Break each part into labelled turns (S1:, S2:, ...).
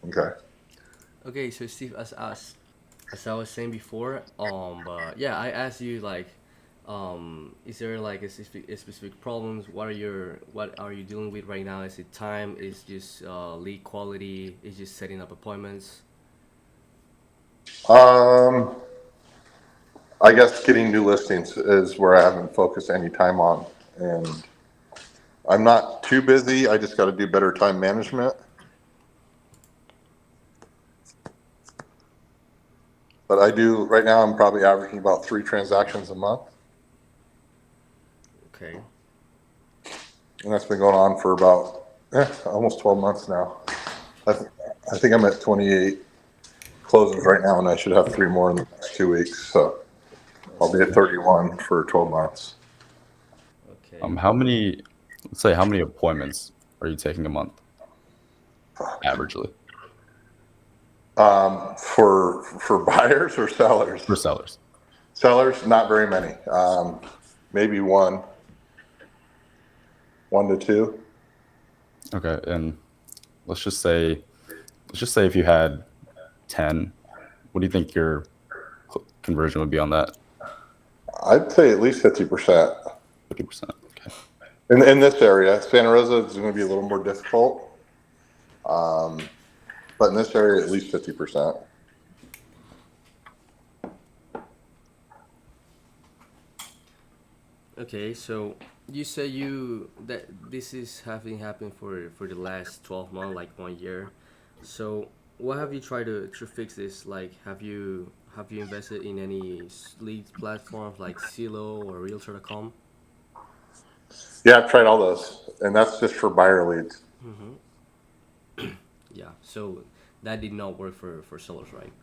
S1: Okay.
S2: Okay, so Steve, as I was saying before, but yeah, I asked you like, is there like a specific problems? What are you dealing with right now? Is it time? Is just lead quality? Is just setting up appointments?
S1: Um, I guess getting new listings is where I haven't focused any time on, and I'm not too busy. I just got to do better time management. But I do right now. I'm probably averaging about 3 transactions a month,
S2: Okay,
S1: and that's been going on for about almost 12 months now. I, th- I think I'm at 28 closings right now, and I should have 3 more in the next 2 weeks. So I'll
S2: that's
S1: be at
S2: good.
S1: 31 for 12 months.
S2: Okay,
S3: How many, let's say, how many appointments are you taking a month averagely
S1: For buyers or sellers?
S3: for sellers?
S1: Sellers, not very many. Maybe one to two.
S3: Okay, and let's just say, let's just say if you had 10, what do you think your conversion would be on that?
S1: I'd say at least 50%.
S3: 50%. Okay.
S1: In this area, Santa Rosa is going to be a little more difficult, um, but in this area, at least 50%.
S2: okay. So you say you that this is having happened for the last 12 months, like 1 year. So what have you tried to fix this? Like, have you invested in any lead platforms like Zillow or Realtor.com?
S1: Yeah, I've tried all those, and that's just for buyer leads.
S2: Mm-hmm. Yeah. So that did not work for sellers, right?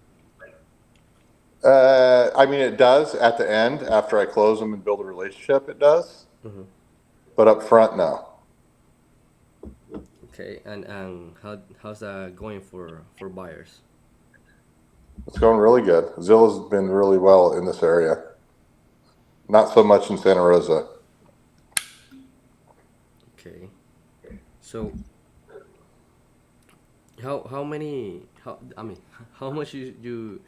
S1: I mean, it does at the end after I close them and build a relationship. It does,
S2: Mm-hmm.
S1: but up front, no.
S2: Okay. And how's that going for buyers?
S1: It's going really good. Zilla's been really well in this area. Not so much in Santa Rosa.
S2: Okay. So how many how I mean how much you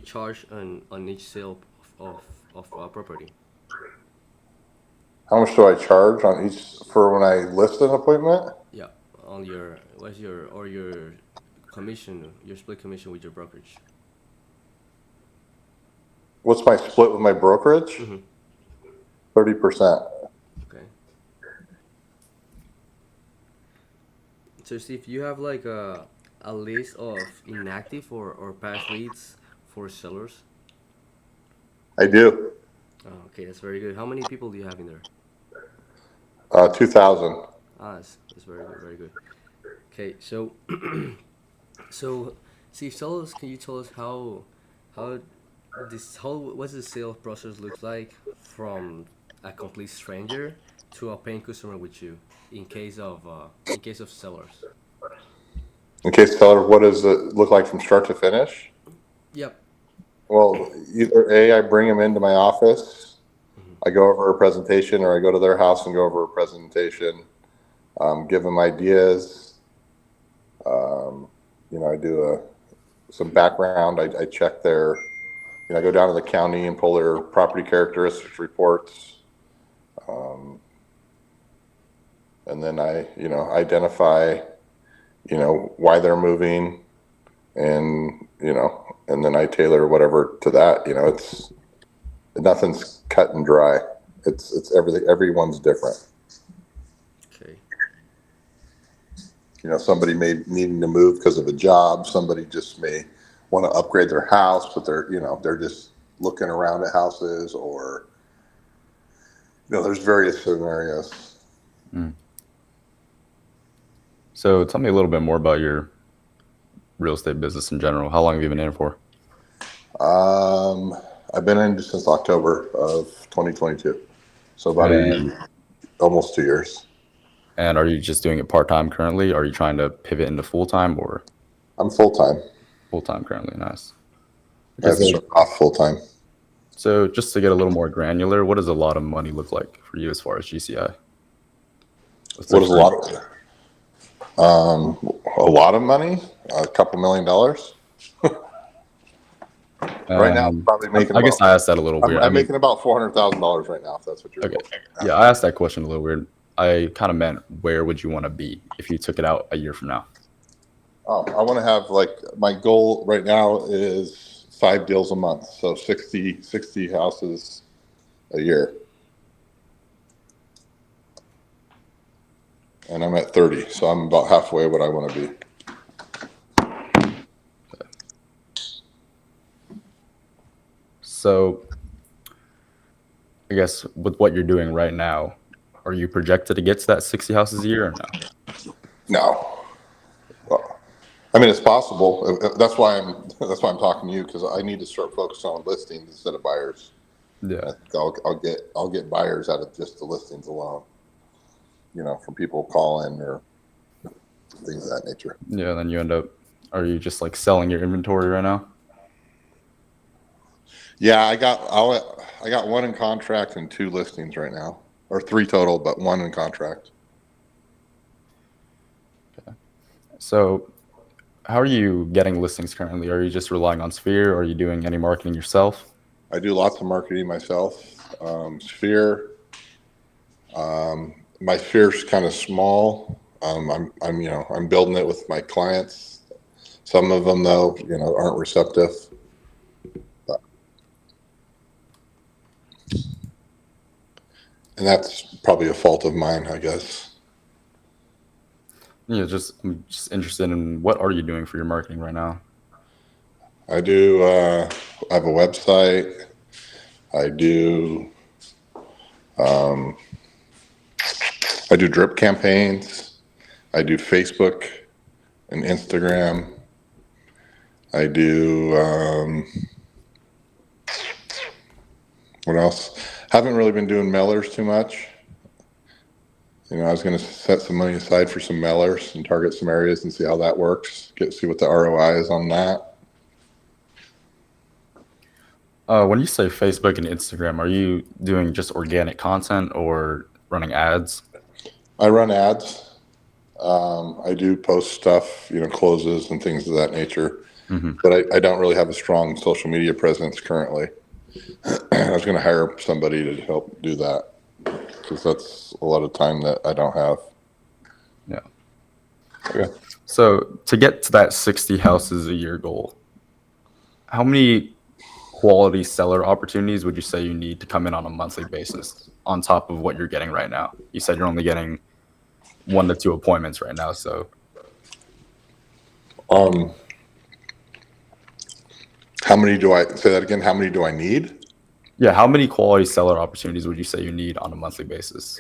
S2: charge on each sale of property?
S1: How much do I charge on each for when I list an appointment?
S2: Yeah, on your what's your or your commission, your split commission with your brokerage.
S1: What's my split with my brokerage?
S2: Mm-hmm.
S1: 30%.
S2: Okay. So Steve, you have like a list of inactive or past leads for sellers.
S1: I do.
S2: Oh, okay, that's very good. How many people do you have in there?
S1: 2,000.
S2: Ah, that's very good, very good. Okay, so so Steve, tell us. Can you tell us how how what's the sales process looks like from a complete stranger to a paying customer with you in case of sellers?
S1: In case teller, what does it look like from start to finish?
S2: Yep.
S1: Well, either A, I bring them into my office,
S2: Hmm.
S1: I go over a presentation, or I go to their house and go over a presentation, give them ideas. Um, I do some background. I check I go down to the county and pull their property characteristics reports. Um, and then identify, why they're moving, and then I tailor whatever to that. Nothing's cut and dry. It's everything. Everyone's different.
S2: Okay.
S1: Somebody may needing to move because of a job. Somebody just may want to upgrade their house, but they're just looking around at houses, or there's various scenarios.
S3: Mm. So tell me a little bit more about your real estate business in general. How long have you been in it for?
S1: Um, I've been in since October of 2022, so about
S3: And
S1: almost 2 years.
S3: and are you just doing it part time currently? Are you trying to pivot into full time or
S1: I'm full time.
S3: full time currently? Nice.
S1: I
S3: Okay,
S1: have to
S3: so
S1: start off full time.
S3: so just to get a little more granular, what does a lot of money look like for you as far as GCI? Let's say
S1: What is a
S3: for
S1: lot of A lot of money, a couple $1 million. Right now, I'm probably making
S3: I guess
S1: about.
S3: I asked that a little weird. I
S1: I'm
S3: mean,
S1: making about $400,000 right now. If that's what you're
S3: okay,
S1: looking at.
S3: yeah, I asked that question a little weird. I kind of meant where would you want to be if you took it out a year from now?
S1: Oh, I want to have like my goal right now is 5 deals a month, so 60 houses a year, and I'm at 30, so I'm about halfway what I want to be.
S3: So I guess with what you're doing right now, are you projected to get to that 60 houses a year or no?
S1: No, well, I mean it's possible. That's why I'm talking to you, because I need to start focusing on listings instead of buyers.
S3: Yeah.
S1: I think I'll get buyers out of just the listings alone. From people calling or things of that nature.
S3: Yeah, then you end up, are you just like selling your inventory right now?
S1: Yeah, I got one in contract and 2 listings right now, or 3 total, but 1 in contract.
S3: So how are you getting listings currently? Are you just relying on Sphere, or are you doing any marketing yourself?
S1: I do lots of marketing myself. Sphere, my Sphere's kind of small. I'm building it with my clients. Some of them though, aren't receptive. And that's probably a fault of mine, I guess.
S3: Yeah, I'm just interested in what are you doing for your marketing right now?
S1: I do. I have a website. I do. I do drip campaigns. I do Facebook and Instagram. I do. What else? Haven't really been doing mailers too much. I was going to set some money aside for some mailers and target some areas and see how that works. See what the ROI is on that.
S3: When you say Facebook and Instagram, are you doing just organic content or running ads?
S1: I run ads. I do post stuff, closes and things of that nature.
S3: Mm-hmm.
S1: But I don't really have a strong social media presence currently. I was going to hire somebody to help do that, because that's a lot of time that I don't have.
S3: Yeah. Okay. So to get to that 60 houses a year goal, how many quality seller opportunities would you say you need to come in on a monthly basis on top of what you're getting right now? You said you're only getting 1 to 2 appointments right now. So
S1: how many do I say that again? How many do I need?
S3: yeah, how many quality seller opportunities would you say you need on a monthly basis?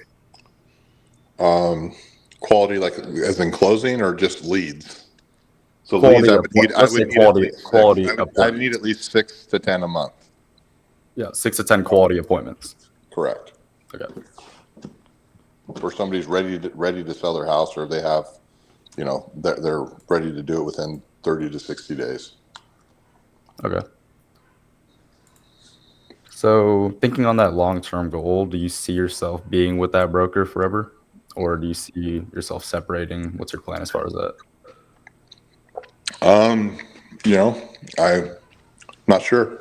S1: Quality, like as in closing, or just leads? So
S3: Quality
S1: leads, I would need at least
S3: quality
S1: 6.
S3: appointments.
S1: I'd need at least 6 to 10 a month.
S3: Yeah, 6 to 10 quality appointments.
S1: Correct.
S3: Okay.
S1: Where somebody's ready to sell their house, or they have, they're ready to do it within 30 to 60 days.
S3: Okay. So thinking on that long-term goal, do you see yourself being with that broker forever? Or do you see yourself separating? What's your plan as far as that?
S1: I'm not sure.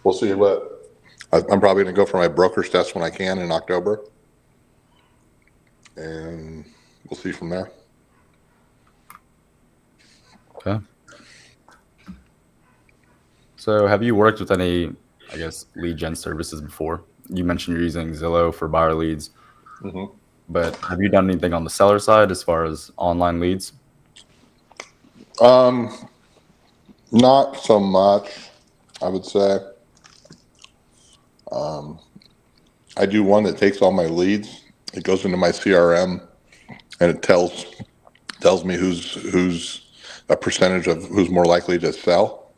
S1: We'll see I'm probably going to go for my broker's test when I can in October. And we'll see from there.
S3: Okay. So have you worked with any, I guess, lead gen services before? You mentioned you're using Zillow for buyer leads.
S1: Mm-hmm.
S3: But have you done anything on the seller side as far as online leads?
S1: Not so much, I would say. I do one that takes all my leads. It goes into my CRM, and it tells me who's a percentage of who's more likely to sell.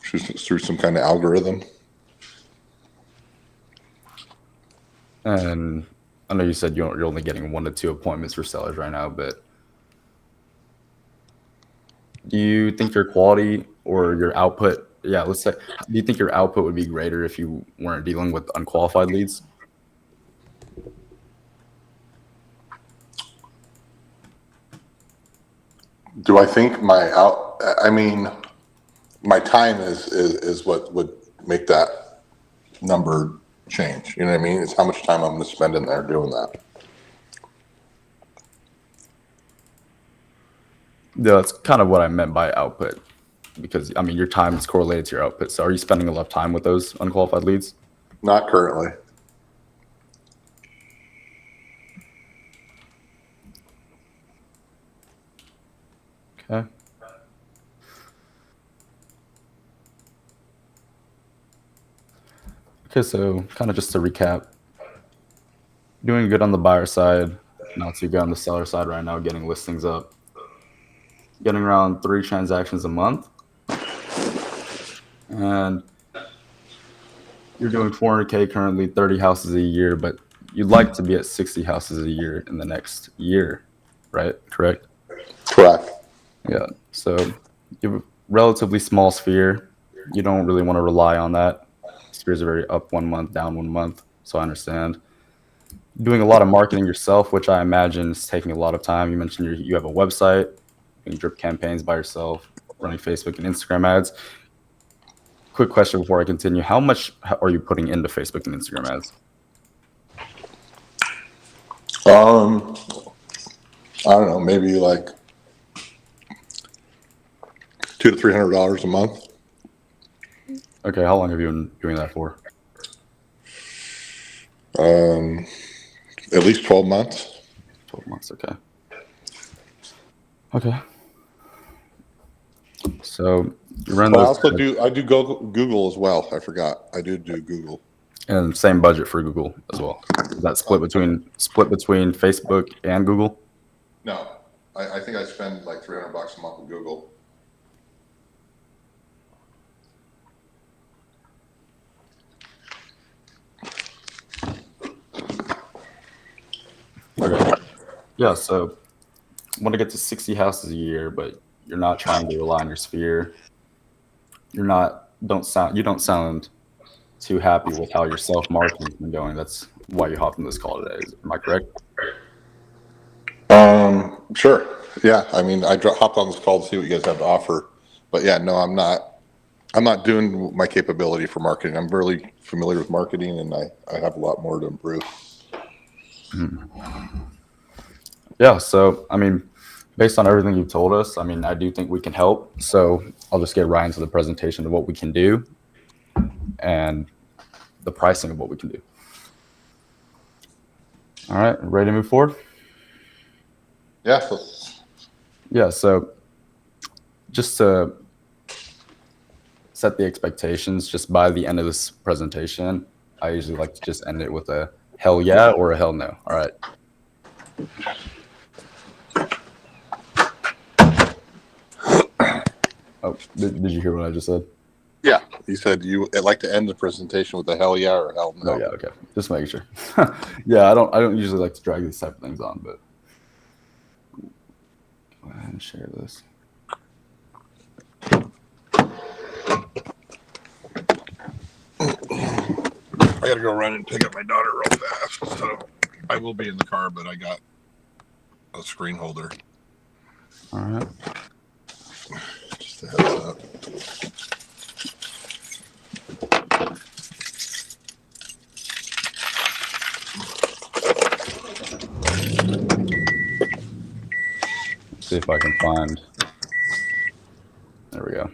S1: Through some kind of algorithm.
S3: And I know you said you're only getting 1 to 2 appointments for sellers right now, but do you think your quality or your output, let's say, do you think your output would be greater if you weren't dealing with unqualified leads?
S1: Do I think I mean, my time is what would make that number change. You know what I mean? It's how much time I'm going to spend in there doing that.
S3: Yeah, that's kind of what I meant by output, because I mean your time is correlated to your output. So are you spending a lot of time with those unqualified leads?
S1: Not currently.
S3: Okay. Okay, so kind of just to recap, doing good on the buyer side, not too good on the seller side right now, getting listings up, getting around 3 transactions a month, and you're doing 400K currently, 30 houses a year, but you'd like to be at 60 houses a year in the next year, right? Correct?
S1: Correct.
S3: Yeah. So you have a relatively small sphere. You don't really want to rely on that. Spheres are very up 1 month, down 1 month. So I understand. Doing a lot of marketing yourself, which I imagine is taking a lot of time. You mentioned you have a website, doing drip campaigns by yourself, running Facebook and Instagram ads. Quick question before I continue. How much are you putting into Facebook and Instagram ads?
S1: I don't know, maybe like $200 to $300 a month.
S3: Okay, how long have you been doing that for?
S1: At least 12 months.
S3: 12 months, okay. Okay. So you run
S1: But
S3: those.
S1: I do Google as well. I forgot. I do Google.
S3: And same budget for Google as well. Is that split between Facebook and Google?
S1: No, I think I spend like $300 a month with Google.
S3: Okay. Yeah, so want to get to 60 houses a year, but you're not trying to rely on your sphere. You don't sound too happy with how your self-marketing's been going. That's why you hopped on this call today. Am I correct?
S1: Sure. Yeah. I mean, hopped on this call to see what you guys have to offer, but yeah, no, I'm not doing my capability for marketing. I'm really familiar with marketing, and I have a lot more to improve.
S3: Yeah, so I mean, based on everything you've told us, I mean, I do think we can help. So I'll just get right into the presentation of what we can do and the pricing of what we can do. All right, ready to move forward?
S1: Yeah.
S3: Yeah, so just to set the expectations, just by the end of this presentation, I usually like to just end it with a hell yeah or a hell no. All right. Oh, did you hear what I just said?
S1: Yeah. You said I'd like to end the presentation with a hell yeah or hell no.
S3: Oh yeah, okay. Just making sure. Yeah, I don't usually like to drag these type of things on, but go ahead and share this.
S1: I gotta go run and pick up my daughter real fast. So I will be in the car, but I got a screen holder.
S3: All right.
S1: Just a heads up.
S3: See if I can find. There we go.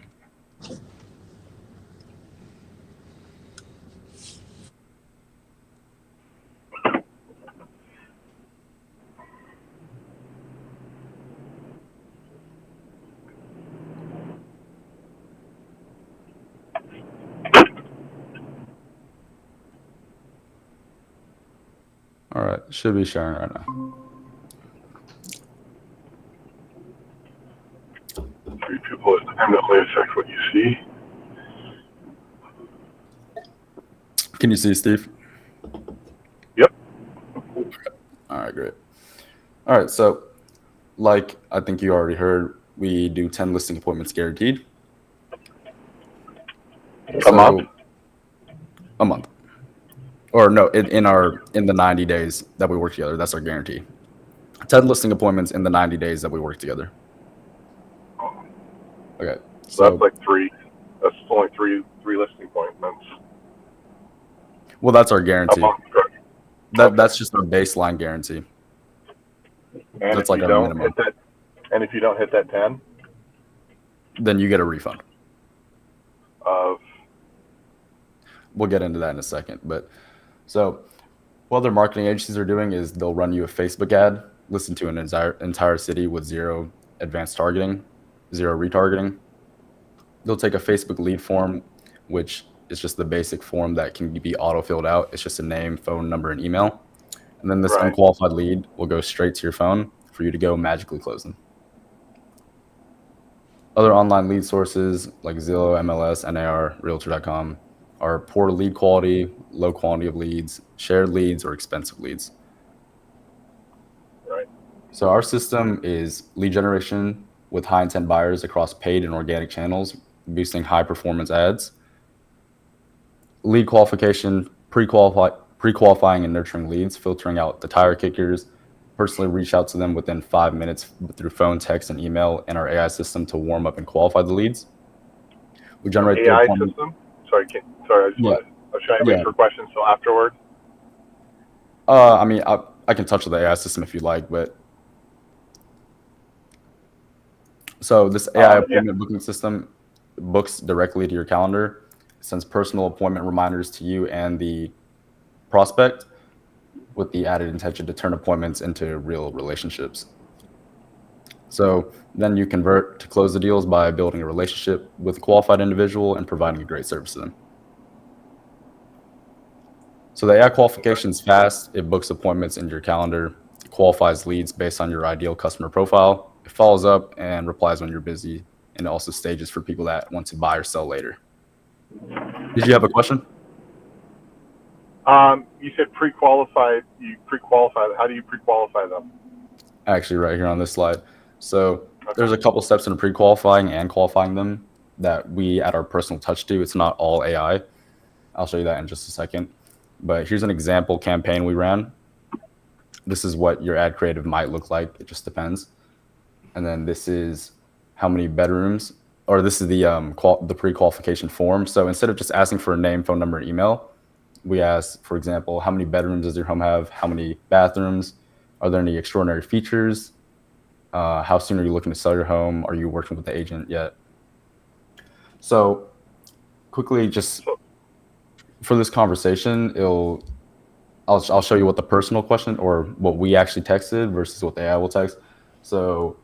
S3: All right, should be sharing right now.
S4: 3 people independently affect what you see.
S3: Can you see, Steve?
S4: Yep.
S3: All right, great. All right, so like I think you already heard, we do 10 listing appointments guaranteed.
S4: A month?
S3: A month. Or no, in the 90 days that we work together, that's our guarantee. 10 listing appointments in the 90 days that we work together. Okay.
S4: So that's
S3: So,
S4: like three. That's only three listing appointments
S3: well, that's our
S4: a
S3: guarantee.
S4: month. Correct?
S3: That's
S4: Okay.
S3: just our baseline guarantee.
S4: And
S3: That's
S4: if
S3: like
S4: you
S3: our
S4: don't hit
S3: minimum.
S4: that, and if you don't hit that 10
S3: Then you get a refund.
S4: of,
S3: We'll get into that in a second. But so what other marketing agencies are doing is they'll run you a Facebook ad, listen to an entire city with zero advanced targeting, zero retargeting. They'll take a Facebook lead form, which is just the basic form that can be auto filled out. It's just a name, phone number, and email. And then this
S4: right.
S3: unqualified lead will go straight to your phone for you to go magically close them. Other online lead sources like Zillow, MLS, NAR, Realtor.com are poor lead quality, low quality of leads, shared leads, or expensive leads.
S4: Right.
S3: So our system is lead generation with high intent buyers across paid and organic channels, boosting high performance ads. Lead qualification, pre-qualifying and nurturing leads, filtering out the tire kickers. Personally reach out to them within 5 minutes through phone, text, and email in our AI system to warm up and qualify the leads. We generate the
S4: AI
S3: appointment.
S4: system. Sorry. I just
S3: Yeah,
S4: wanted. I was trying to wait
S3: yeah.
S4: for questions till afterward.
S3: I mean, I can touch on the AI system if you like, but so this AI
S4: Yeah.
S3: appointment booking system books directly to your calendar, sends personal appointment reminders to you and the prospect with the added intention to turn appointments into real relationships. So then you convert to close the deals by building a relationship with a qualified individual and providing a great service to them. So the AI qualification is fast. It books appointments into your calendar. It qualifies leads based on your ideal customer profile. It follows up and replies when you're busy, and it also stages for people that want to buy or sell later. Did you have a question?
S4: You said pre-qualified. You pre-qualify. How do you pre-qualify them?
S3: Actually, right here on this slide. So
S4: Okay.
S3: there's a couple steps in pre-qualifying and qualifying them that we add our personal touch to. It's not all AI. I'll show you that in just a second. But here's an example campaign we ran. This is what your ad creative might look like. It just depends. And then this is how many bedrooms, or this is the pre-qualification form. So instead of just asking for a name, phone number, and email, we ask, for example, how many bedrooms does your home have? How many bathrooms? Are there any extraordinary features? How soon are you looking to sell your home? Are you working with the agent yet? So quickly, just
S4: So
S3: for this conversation, I'll show you what the personal question or what we actually texted versus what the AI will text. So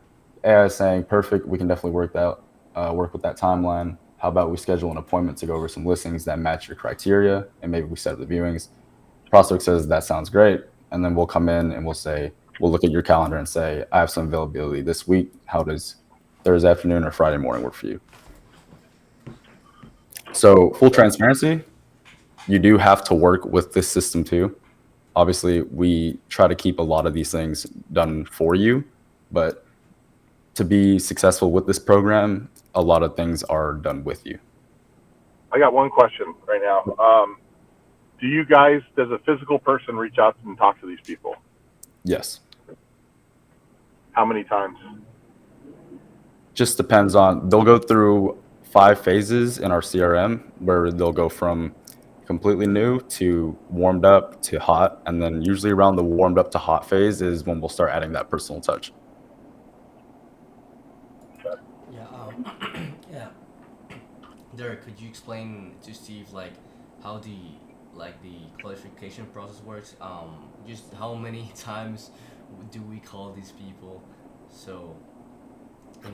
S3: AI is saying, perfect, we can definitely work with that timeline. How about we schedule an appointment to go over some listings that match your criteria, and maybe we set up the viewings. Prospect says that sounds great, and then we'll come in and we'll look at your calendar and say, I have some availability this week. How does Thursday afternoon or Friday morning work for you? So full transparency, you do have to work with this system too. Obviously, we try to keep a lot of these things done for you, but to be successful with this program, a lot of things are done with you.
S4: I got one question right now. Does a physical person reach out and talk to these people?
S3: Yes.
S4: How many times?
S3: Just depends on, they'll go through 5 phases in our CRM where they'll go from completely new to warmed up to hot. And then usually around the warmed up to hot phase is when we'll start adding that personal touch.
S2: Yeah. Yeah. Derek, could you explain to Steve like how the qualification process works? Just how many times do we call these people? So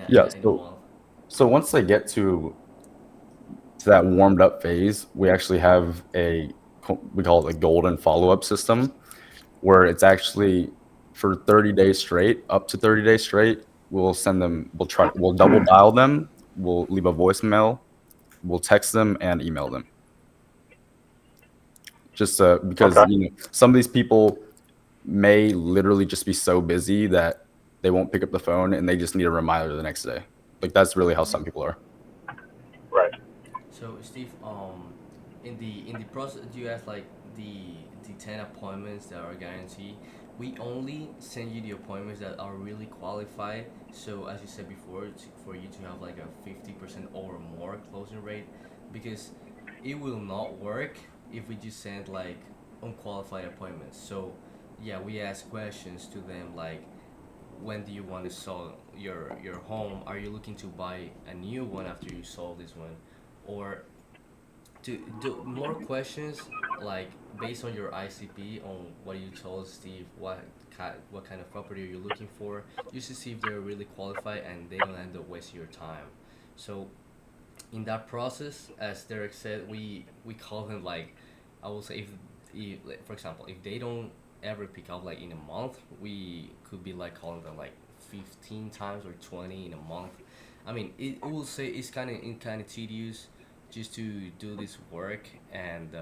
S3: Yeah.
S2: in a month.
S3: So once they get to that warmed up phase, we actually have we call it a golden follow up system where it's actually for 30 days straight, up to 30 days straight. We'll double dial them, we'll leave a voicemail, we'll text them and email them. Just because
S4: Okay.
S3: some of these people may literally just be so busy that they won't pick up the phone and they just need a reminder the next day. Like that's really how some people are.
S4: Right.
S2: So Steve, in the process, do you have like the 10 appointments that are guaranteed? we only send you the appointments that are really qualified. So as you said before, for you to have like a 50% or more closing rate, because it will not work if we just send like unqualified appointments. So yeah, we ask questions to them like, when do you want to sell your home? Are you looking to buy a new one after you sold this one, or to do more questions like based on your ICP, on what you told Steve, what kind of property are you looking for, just to see if they're really qualified and they don't end up wasting your time. So in that process, as Derek said, we call them like, I will say, if like, for example, if they don't ever pick up like in a month, we could be like calling them like 15 times or 20 in a month. I mean, it will say it's kind of tedious just to do this work, and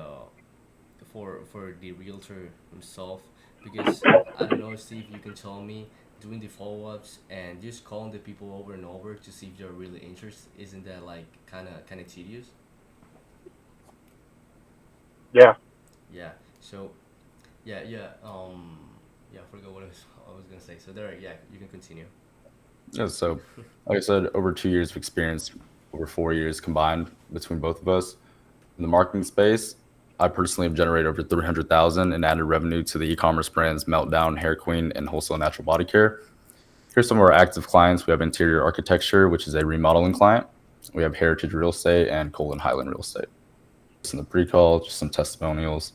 S2: for the realtor himself, because I don't know, Steve, you can tell me, doing the follow-ups and just calling the people over and over to see if they're really interested, isn't that like kind of tedious?
S4: Yeah.
S2: Yeah. So yeah, yeah, I forgot what I was gonna say. So there, yeah, you can continue.
S3: Yeah, so like I said, over 2 years of experience, over 4 years combined between both of us in the marketing space. I personally have generated over 300,000 in added revenue to the e-commerce brands Meltdown, Hair Queen, and Wholesale Natural Body Care. Here's some of our active clients. We have Interior Architecture, which is a remodeling client. We have Heritage Real Estate and Colin Highland Real Estate. Just in the pre-call, just some testimonials.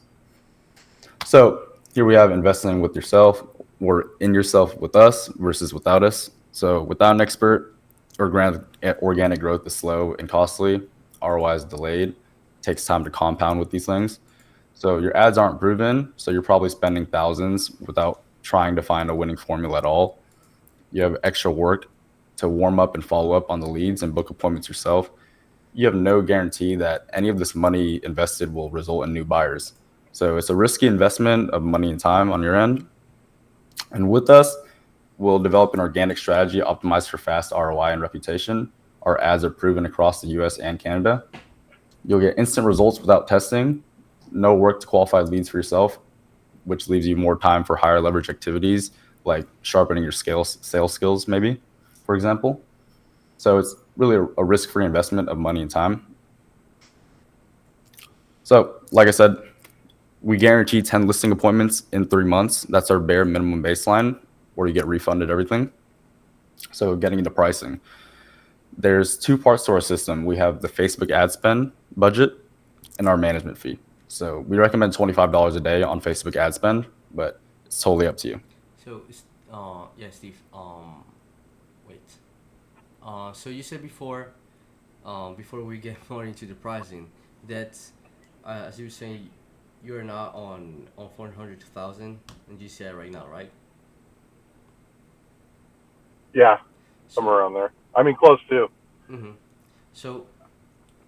S3: So here we have investing with yourself or in yourself with us versus without us. So without an expert, organic growth is slow and costly. ROI is delayed. Takes time to compound with these things. So your ads aren't proven. So you're probably spending thousands without trying to find a winning formula at all. You have extra work to warm up and follow up on the leads and book appointments yourself. You have no guarantee that any of this money invested will result in new buyers. So it's a risky investment of money and time on your end. And with us, we'll develop an organic strategy optimized for fast ROI and reputation. Our ads are proven across the US and Canada. You'll get instant results without testing, no work to qualify leads for yourself, which leaves you more time for higher leverage activities like sharpening your sales skills, maybe, for example. So it's really a risk-free investment of money and time. So, like I said, we guarantee 10 listing appointments in 3 months. That's our bare minimum baseline, where you get refunded everything. So, getting into pricing, there's two parts to our system. We have the Facebook ad spend budget and our management fee. So, we recommend $25 a day on Facebook ad spend, but it's totally up to you.
S2: So yeah, Steve. Wait. So you said before we get more into the pricing, that as you were saying, you're not on 400,000 in GCI right now, right?
S4: Yeah. Somewhere
S2: So
S4: around there. I mean, close to.
S2: mm-hmm. So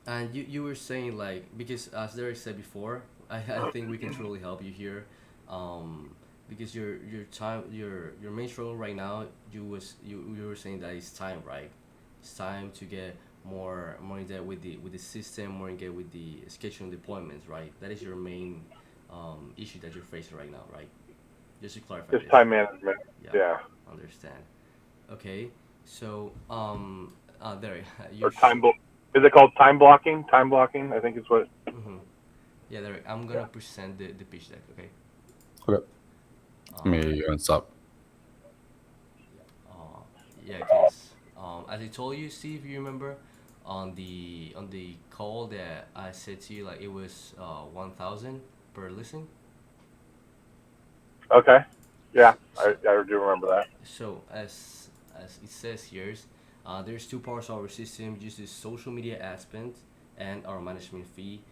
S2: and you were saying like, because as Derek said before, I think we can truly help you here, because your main struggle right now, you were saying that it's time, right? It's time to get more in depth with the system, more in depth with the scheduling deployments, right? That is your main issue that you're facing right now, right? Just to clarify
S4: It's
S2: this.
S4: time management.
S2: Yeah,
S4: Yeah.
S2: understand. Okay, so Derek,
S4: Or is it called time blocking? Time blocking, I think is what.
S2: mm-hmm. Yeah, Derek, I'm gonna present the pitch deck, okay?
S3: Okay. Let
S2: Um,
S3: me go and stop.
S2: uh, yeah, because as I told you, Steve, you remember on the call that I said to you, like it was 1,000 per listing.
S4: Okay. Yeah,
S2: So,
S4: I do remember that.
S2: so as it says here, there's two parts of our system: just the social media ad spend and our management fee.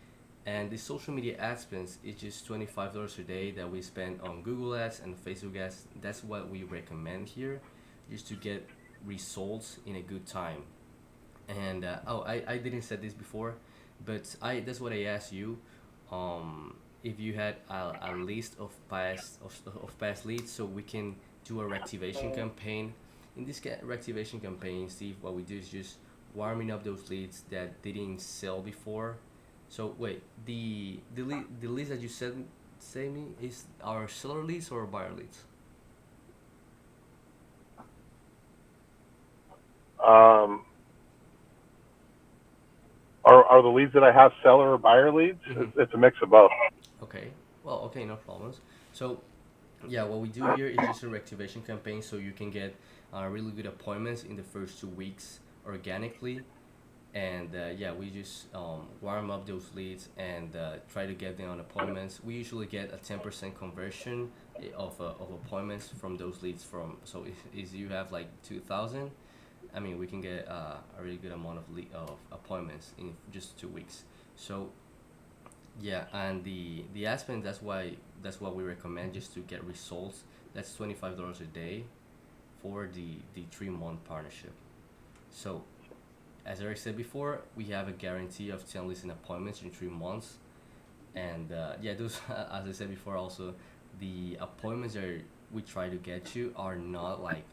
S2: And the social media ad spends is just $25 a day that we spend on Google Ads and Facebook Ads. That's what we recommend here, just to get results in a good time. And I didn't say this before, but I that's what I asked you. If you had a list of past leads, so we can do a reactivation campaign. In this reactivation campaign, Steve, what we do is just warming up those leads that didn't sell before. So wait, the leads that you said say me is our seller leads or buyer leads?
S4: Um, are the leads that I have seller or buyer leads? It's a mix of both.
S2: Okay. Well, okay, no problems. So, yeah, what we do here is just a reactivation campaign, so you can get really good appointments in the first 2 weeks organically, and yeah, we just warm up those leads and try to get them on appointments. We usually get a 10% conversion of appointments from those leads. From so if you have like 2,000, I mean we can get a really good amount of appointments in just 2 weeks. So yeah, and the Aspen, that's what we recommend just to get results. That's $25 a day for the 3 month partnership. So as Eric said before, we have a guarantee of 10 listing appointments in 3 months, and yeah, those as I said before, also the appointments that we try to get you are not like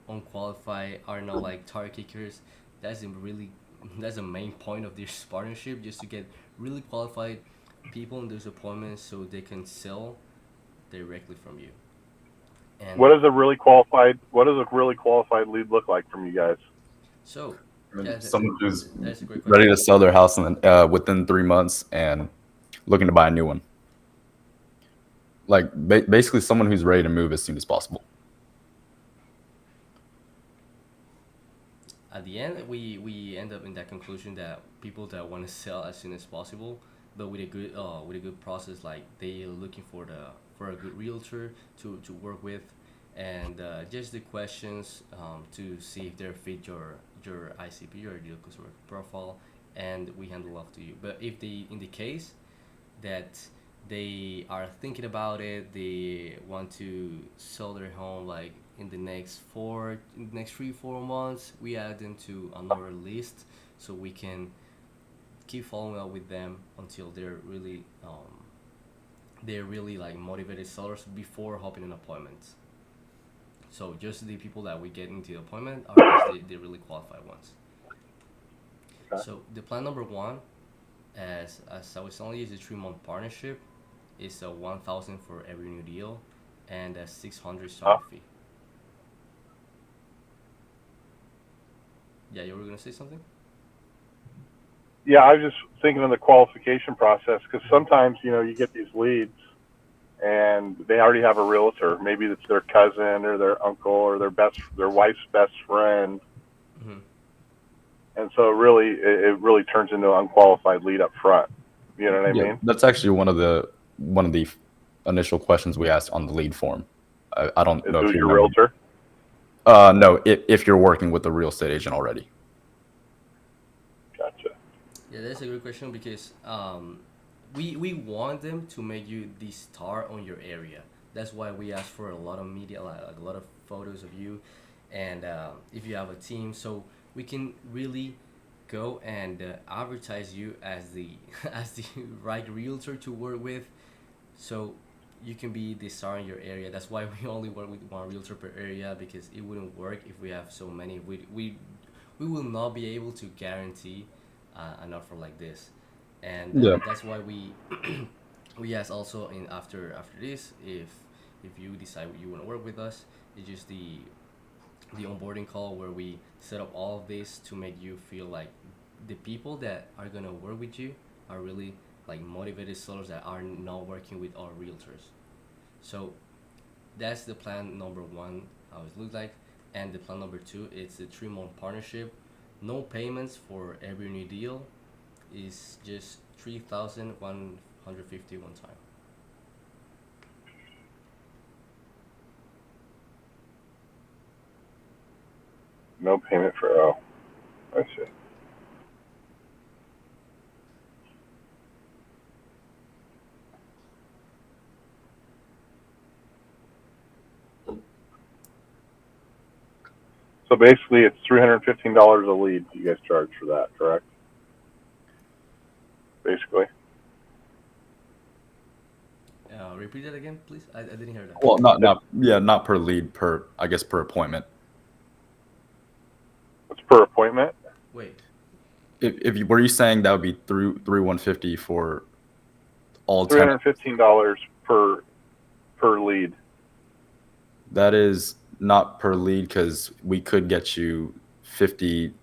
S2: unqualified, are not like tire kickers. That's a really that's the main point of this partnership, just to get really qualified people in those appointments so they can sell directly from you. And
S4: What does a really qualified lead look like from you guys?
S2: so
S3: I mean,
S2: yeah,
S3: someone who's
S2: that's a great
S3: ready
S2: question.
S3: to sell their house within 3 months and looking to buy a new one. Like basically someone who's ready to move as soon as possible.
S2: At the end, we end up in that conclusion that people that want to sell as soon as possible, but with a good process, like they are looking for a good realtor to work with, and just the questions to see if they fit your ICP or your customer profile, and we handle off to you. But if they in the case that they are thinking about it, they want to sell their home like in the next 3 4 months, we add them to another list so we can keep following up with them until they're really like motivated sellers before hopping in appointments. So just the people that we get into the appointment are just the really qualified ones.
S4: Okay.
S2: So the plan number one, as I was telling you, is a 3 month partnership. It's a 1,000 for every new deal, and a 600 starter fee. Yeah, you were gonna say something?
S4: Yeah, I was just thinking of the qualification process because sometimes you get these leads and they already have a realtor. Maybe it's their cousin or their uncle or their wife's best friend,
S2: Mm-hmm.
S4: and so it really turns into an unqualified lead up front. You know what I
S3: Yeah,
S4: mean?
S3: that's actually one of the initial questions we asked on the lead form. I don't
S4: Is
S3: know
S4: who
S3: if you
S4: your
S3: remember.
S4: realtor?
S3: No, if you're working with a real estate agent already.
S4: Gotcha.
S2: Yeah, that's a good question because we want them to make you the star on your area. That's why we ask for a lot of media, like a lot of photos of you, and if you have a team, so we can really go and advertise you as the as the right realtor to work with, so you can be the star in your area. That's why we only work with one realtor per area, because it wouldn't work if we have so many. We will not be able to guarantee an offer like this, and
S3: Yeah.
S2: that's why we we ask also in after this, if you decide you want to work with us, it's just the onboarding call where we set up all of this to make you feel like the people that are gonna work with you are really like motivated sellers that are not working with our realtors. So that's the plan number one, how it looks like. And the plan number two, it's a 3 month partnership. No payments for every new deal. Is just 3,150 one time.
S4: No payment for I see. So basically, it's $315 a lead. You guys charge for that, correct? Basically.
S2: Repeat that again, please. I didn't hear that.
S3: Well, not per lead, I guess per appointment.
S4: It's per appointment.
S2: Wait.
S3: If you were you saying that would be through 150 for all 10?
S4: $315 per lead.
S3: That is not per lead because we could get you 50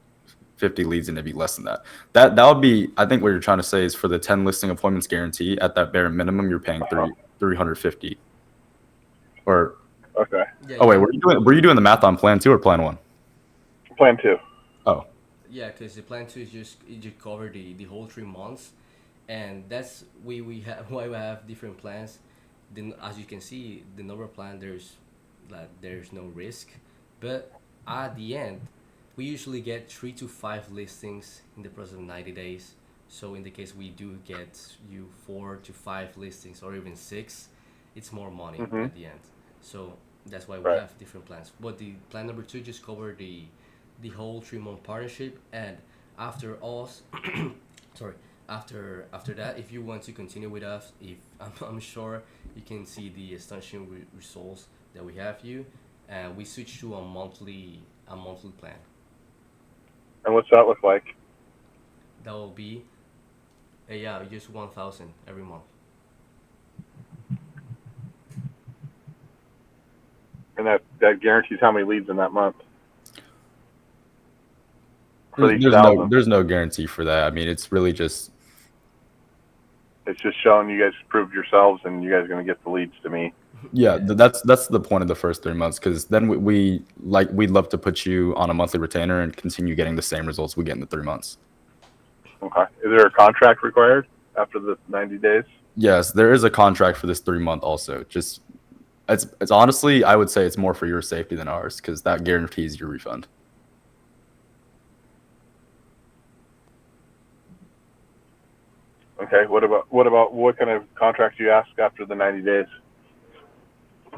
S3: leads and it'd be less than that. That would be, I think what you're trying to say is for the 10 listing appointments guarantee at that bare minimum, you're paying 350 or,
S4: Okay.
S2: Yeah,
S3: oh wait,
S2: yeah.
S3: were you doing the math on plan 2 or plan 1?
S4: Plan 2.
S3: Oh,
S2: Yeah, because the plan 2 is just cover the whole 3 months, and that's we have why we have different plans. Then as you can see, the number plan there's no risk, but at the end, we usually get 3 to 5 listings in the process of 90 days. So in the case we do get you 4 to 5 listings or even 6, it's more money
S4: Mm-hmm.
S2: at the end. So that's why we
S4: Right.
S2: have different plans. But the plan number 2 just cover the whole 3 month partnership, and after us sorry, after that, if you want to continue with us, if I'm sure you can see the astonishing results that we have you, and we switch to a monthly plan.
S4: And what's that look like?
S2: That will be yeah, just 1,000 every month.
S4: And that guarantees how many leads in that month for each
S3: there's
S4: thousand.
S3: there's no guarantee for that. I mean, it's really just,
S4: It's just showing you guys proved yourselves, and you guys are going to get the leads to me.
S3: yeah, that's the point of the first 3 months, because then we'd love to put you on a monthly retainer and continue getting the same results we get in the 3 months.
S4: Okay. Is there a contract required after the 90 days?
S3: Yes, there is a contract for this 3 month also. Just it's honestly, I would say it's more for your safety than ours, because that guarantees your refund.
S4: Okay. What what kind of contract do you ask after the 90 days?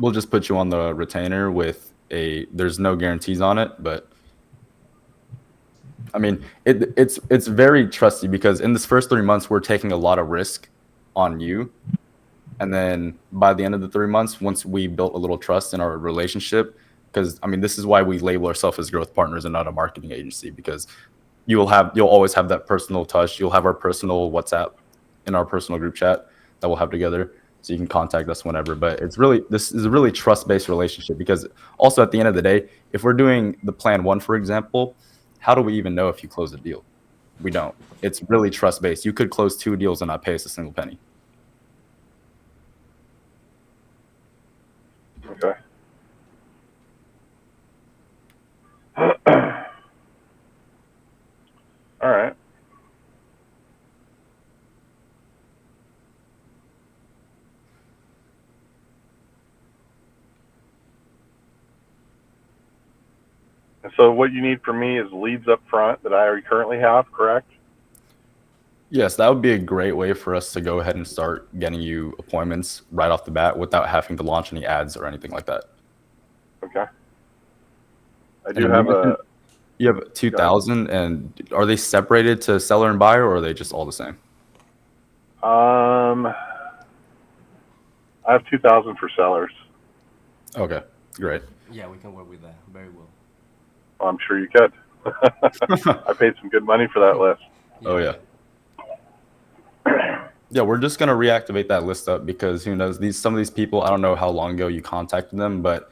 S3: We'll just put you on the retainer with there's no guarantees on it, but I mean, it's very trusty, because in this first 3 months we're taking a lot of risk on you, and then by the end of the 3 months, once we built a little trust in our relationship, because I mean, this is why we label ourselves as growth partners and not a marketing agency, because you'll always have that personal touch. You'll have our personal WhatsApp in our personal group chat that we'll have together, so you can contact us whenever. But this is a really trust-based relationship, because also at the end of the day, if we're doing the plan 1, for example, how do we even know if you close a deal? We don't. It's really trust-based. You could close 2 deals and not pay us a single penny.
S4: Okay. All right. And so what you need from me is leads up front that I already currently have, correct?
S3: Yes, that would be a great way for us to go ahead and start getting you appointments right off the bat without having to launch any ads or anything like that.
S4: Okay. I
S3: And
S4: do
S3: then
S4: have a.
S3: you have 2,000, and are they separated to seller and buyer, or are they just all the same?
S4: I have 2,000 for sellers.
S3: Okay, great.
S2: Yeah, we can work with that very well.
S4: Well, I'm sure you could. I paid some good money for that list.
S3: Oh yeah. Yeah, we're just gonna reactivate that list up, because who knows, some of these people, I don't know how long ago you contacted them, but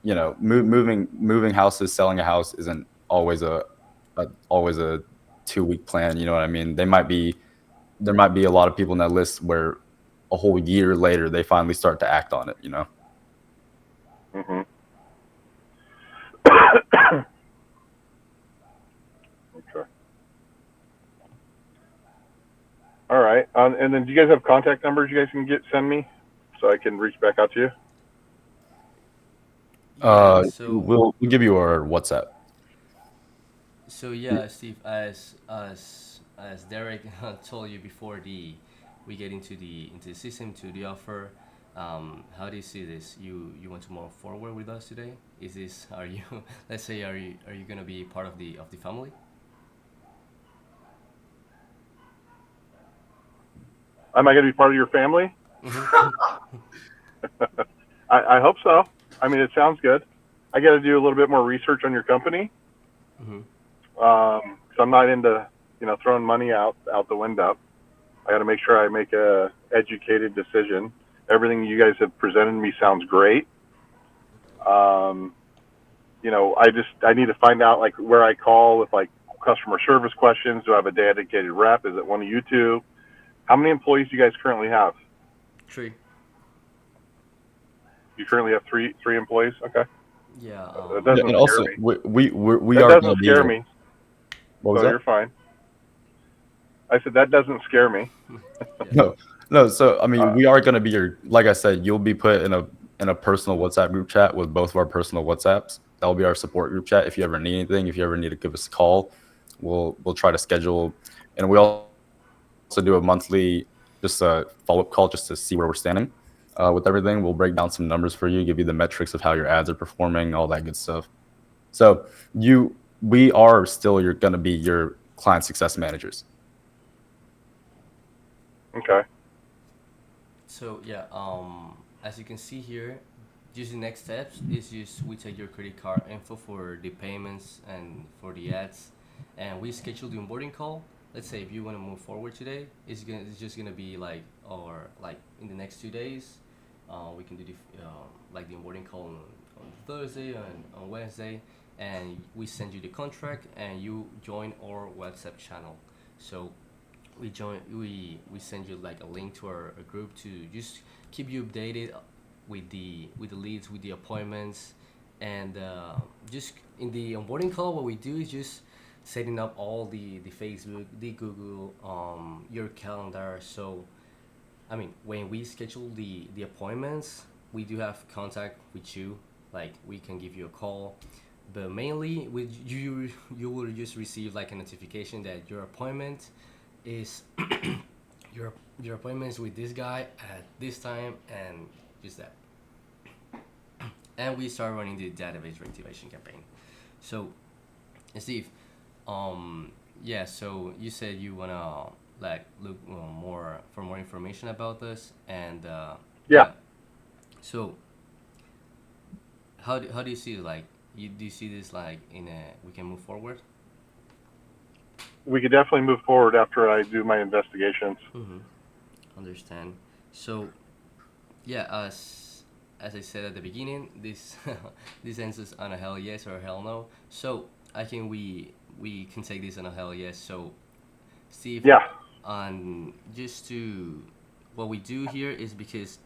S3: you know, moving houses, selling a house isn't always a 2-week plan. You know what I mean? There might be a lot of people in that list where a whole year later they finally start to act on it. You know?
S4: Mm-hmm. Okay. All right. And then do you guys have contact numbers you guys can send me so I can reach back out to you?
S2: Yeah, so
S3: We'll give you our WhatsApp.
S2: yeah, Steve, as Derek told you before we get into the system, to the offer, how do you see this? You want to move forward with us today? Are you let's say, are you gonna be part of the family?
S4: Am I going to be part of your family? I hope so. I mean, it sounds good. I got to do a little bit more research on your company.
S2: Mm-hmm.
S4: So I'm not into, throwing money out the window. I got to make sure I make a educated decision. Everything you guys have presented me sounds great. I need to find out like where I call with like customer service questions. Do I have a dedicated rep? Is it one of you two? How many employees do you guys currently have?
S2: 3.
S4: You currently have three employees. Okay,
S2: Yeah.
S4: that
S3: Yeah,
S4: doesn't
S3: and
S4: scare
S3: also
S4: me.
S3: we
S4: That
S3: are going
S4: doesn't
S3: to be
S4: scare
S3: your,
S4: me.
S3: what was
S4: So
S3: that?
S4: you're fine. I said that doesn't scare me.
S2: Yeah.
S3: No, no. So I mean,
S4: Uh,
S3: we are going to be your. Like I said, you'll be put in a personal WhatsApp group chat with both of our personal WhatsApps. That'll be our support group chat. If you ever need anything, if you ever need to give us a call, we'll try to schedule. And we also do a monthly just a follow up call just to see where we're standing with everything. We'll break down some numbers for you, give you the metrics of how your ads are performing, all that good stuff. So we are still you're going to be your client success managers.
S4: okay.
S2: So yeah, as you can see here, just the next steps is just we take your credit card info for the payments and for the ads, and we schedule the onboarding call. Let's say if you want to move forward today, it's just gonna be like or like in the next 2 days, we can do like the onboarding call on Thursday and on Wednesday, and we send you the contract and you join our WhatsApp channel. So we send you like a link to our a group to just keep you updated with the leads, with the appointments, and just in the onboarding call what we do is just setting up all the Facebook, the Google, your calendar. So I mean, when we schedule the appointments, we do have contact with you. Like we can give you a call, but mainly with you will just receive like a notification that your appointment is your appointment is with this guy at this time and just that. And we start running the database reactivation campaign. So, Steve, yeah. So you said you wanna like look more for more information about this, and
S4: Yeah,
S2: yeah. So how do you see it? Like do you see this like in a we can move forward?
S4: we could definitely move forward after I do my investigations.
S2: Mm-hmm. Understand. So yeah, as I said at the beginning, this this answers on a hell yes or a hell no. So I think we can take this on a hell yes. So Steve,
S4: Yeah,
S2: on just to what we do here is because